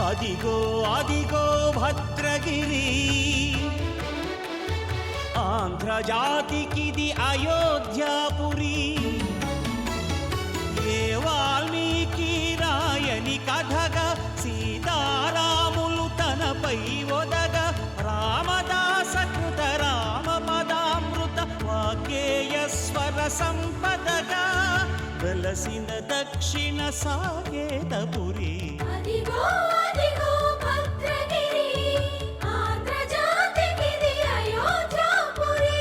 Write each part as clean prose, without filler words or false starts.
అదిగో అదిగో భద్రగిరి, ఆంధ్రజాతికిది అయోధ్యాపురి. ఏ వాల్మీకి రాయని కథగా సీతారాములు తనపై ఒదగ, రామదాస కృత రామ పదామృత వాగ్గేయ స్వర సంపదగా వెలసిన దక్షిణ సాకేతపురి. అదిగో అదిగో భద్రగిరి, ఆంధ్రజాతికిది అయోధ్యాపురి.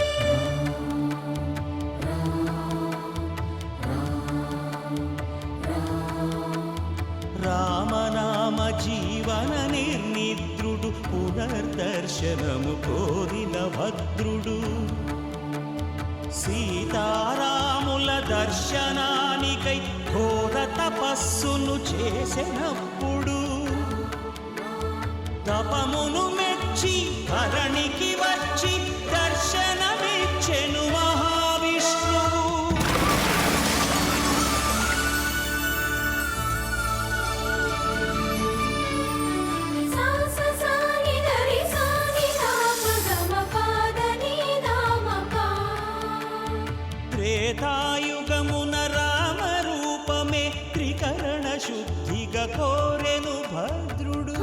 రామనామ జీవన నిర్నిద్రుడు, పునర్దర్శనము కోరిన భద్రుడు. సీతారాముల దర్శనానికై ఘోర తపస్సును చేసినప్పుడు, తపమును మెచ్చి ధరణికి వచ్చి దర్శనమిచ్చెను మహావిష్ణువు. త్రేతాయుగమున రామ రూపమే త్రికరణ శుద్ధిగా కోరెను భద్రుడు.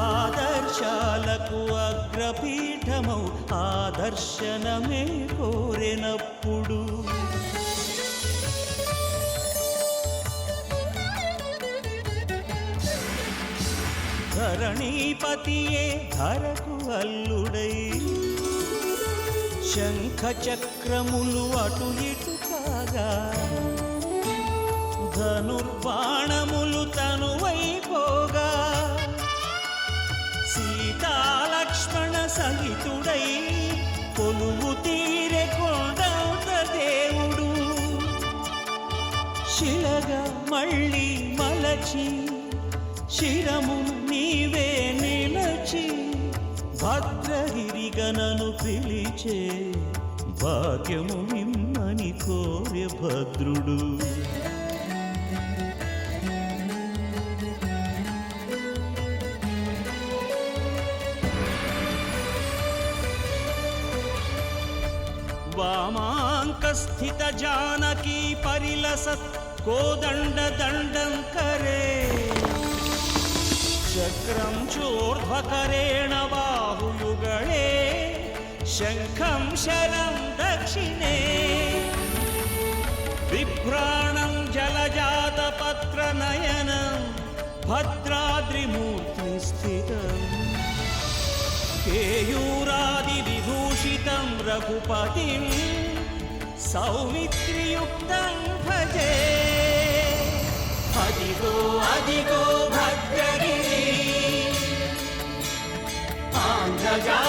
ఆదర్శాలకు అగ్రపీఠమౌ ఆదర్శనమే కోరెనప్పుడు, ధరణీపతియే ధరకు అల్లుడై శంఖ చక్రములు అటు ఇటు కాగా, ధనుర్బాణములు తనువైపోగా, సీతాలక్ష్మణ సహితుడై కొలువు తీరె కొండంత దేవుడు. శిలగా మళ్ళీ మలచి శిరము నీవే నిలచి, భద్రగిరిగనను పిలిచే భాగ్యము నిమ్మని కోరె భద్రుడు. వామాంకస్థిత జానకీ పరిలసత్ కోదండ దండం కరే, చక్రం చోర్ధ్వకరేణ బాహుయుగళే, శంఖం శరం దక్షిణే, బిభ్రాణం జలజాతపత్రనయనం భద్రాద్రిమూర్తి స్థితం, కేయూరాది విభూషితం రఘుపతిం సౌమిత్రియుక్తం భజే. అదిగో అదిగో భద్రగిరి, ఆంధ్రజా